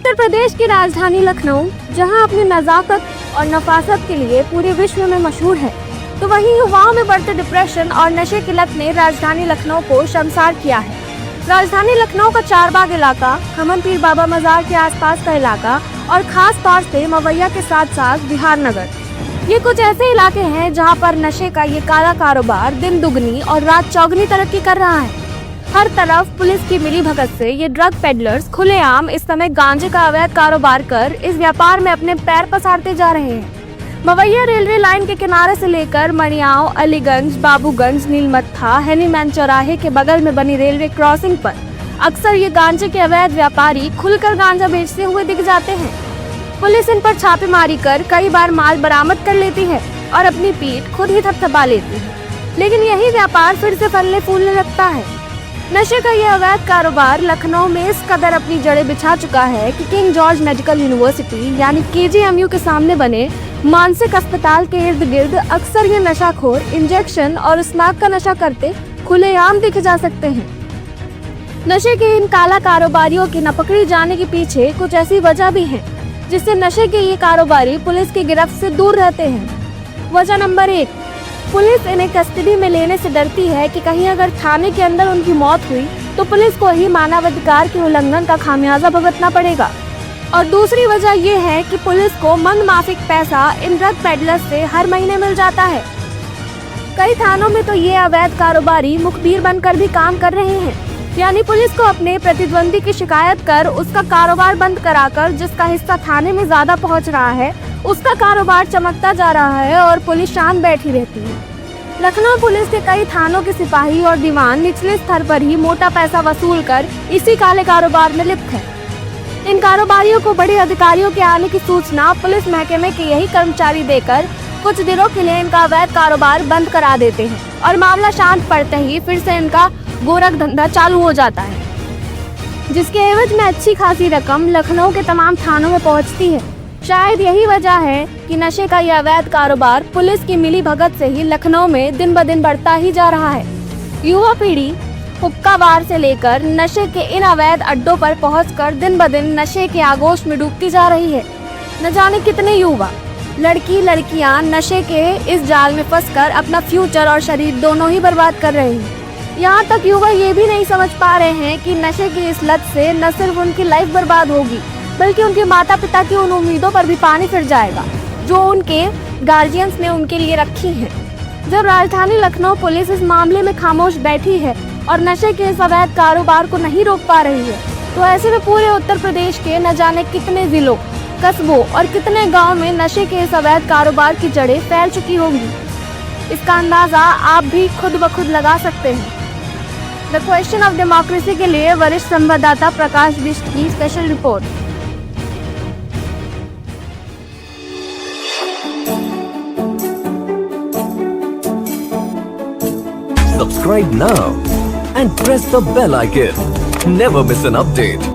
उत्तर प्रदेश की राजधानी लखनऊ, जहां अपनी नजाकत और नफासत के लिए पूरे विश्व में मशहूर है, तो वहीं युवाओं में बढ़ते डिप्रेशन और नशे की लत ने राजधानी लखनऊ को शर्मसार किया है। राजधानी लखनऊ का चारबाग इलाका, खमन पीर बाबा मजार के आसपास का इलाका और खास तौर से मवैया के साथ साथ बिहार नगर, ये कुछ ऐसे इलाके हैं जहां पर नशे का ये काला कारोबार दिन दुगनी और रात चौगनी तरक्की कर रहा है। हर तरफ पुलिस की मिलीभगत से ये ड्रग पेडलर्स खुलेआम इस समय गांजे का अवैध कारोबार कर इस व्यापार में अपने पैर पसारते जा रहे हैं। मवैया रेलवे लाइन के किनारे से लेकर मणियाव, अलीगंज, बाबूगंज, नीलमत्था, हेनीमैन चौराहे के बगल में बनी रेलवे क्रॉसिंग पर अक्सर ये गांजे के अवैध व्यापारी खुलकर गांजा बेचते हुए दिख जाते हैं। पुलिस इन पर छापेमारी कर कई बार माल बरामद कर लेती है और अपनी पीठ खुद ही थपथपा लेती है, लेकिन यही व्यापार फिर से फलने फूलने लगता है। नशे का ये अवैध कारोबार लखनऊ में इस कदर अपनी जड़ें बिछा चुका है कि किंग जॉर्ज मेडिकल यूनिवर्सिटी यानी KGMU के सामने बने मानसिक अस्पताल के इर्द गिर्द अक्सर ये नशाखोर इंजेक्शन और स्मैक का नशा करते खुलेआम दिखे जा सकते हैं। नशे के इन काला कारोबारियों के न पकड़ी जाने के पीछे कुछ ऐसी वजह भी है जिससे नशे के ये कारोबारी पुलिस की गिरफ्त से दूर रहते हैं। वजह नंबर 1, पुलिस इन्हें कस्टडी में लेने से डरती है कि कहीं अगर थाने के अंदर उनकी मौत हुई तो पुलिस को ही मानवाधिकार के उल्लंघन का खामियाजा भुगतना पड़ेगा। और दूसरी वजह ये है कि पुलिस को मनमाफिक पैसा इन ड्रग पेडलर्स से हर महीने मिल जाता है। कई थानों में तो ये अवैध कारोबारी मुखबिर बनकर भी काम कर रहे हैं, यानी पुलिस को अपने प्रतिद्वंदी की शिकायत कर उसका कारोबार बंद कराकर जिसका हिस्सा थाने में ज्यादा पहुंच रहा है उसका कारोबार चमकता जा रहा है और पुलिस शांत बैठी रहती है। लखनऊ पुलिस के कई थानों के सिपाही और दीवान निचले स्तर पर ही मोटा पैसा वसूल कर इसी काले कारोबार में लिप्त है। इन कारोबारियों को बड़े अधिकारियों के आने की सूचना पुलिस महकमे के यही कर्मचारी देकर कुछ दिनों के लिए इनका अवैध कारोबार बंद करा देते हैं और मामला शांत पड़ते ही फिर से इनका गोरख धंधा चालू हो जाता है, जिसके एवज में अच्छी खासी रकम लखनऊ के तमाम थानों में पहुंचती है। शायद यही वजह है कि नशे का यह अवैध कारोबार पुलिस की मिलीभगत से ही लखनऊ में दिन ब दिन बढ़ता ही जा रहा है। युवा पीढ़ी हुक्का बार से लेकर नशे के इन अवैध अड्डों पर पहुंचकर दिन ब दिन नशे के आगोश में डूबती जा रही है। न जाने कितने युवा लड़कियां नशे के इस जाल में फंसकर अपना फ्यूचर और शरीर दोनों ही बर्बाद कर रहे हैं। यहाँ तक युवा ये भी नहीं समझ पा रहे हैं कि नशे की इस लत से न सिर्फ उनकी लाइफ बर्बाद होगी बल्कि उनके माता पिता की उन उम्मीदों पर भी पानी फिर जाएगा जो उनके गार्जियंस ने उनके लिए रखी हैं। जब राजधानी लखनऊ पुलिस इस मामले में खामोश बैठी है और नशे के इस अवैध कारोबार को नहीं रोक पा रही है, तो ऐसे में पूरे उत्तर प्रदेश के न जाने कितने जिलों, कस्बों और कितने गाँव में नशे के इस अवैध कारोबार की जड़ें फैल चुकी होंगी। इसका अंदाजा आप भी खुद ब खुद लगा सकते हैं। द क्वेश्चन ऑफ डेमोक्रेसी के लिए वरिष्ठ संवाददाता प्रकाश बिष्ट की special report. Subscribe now and press the bell icon. Never miss an update.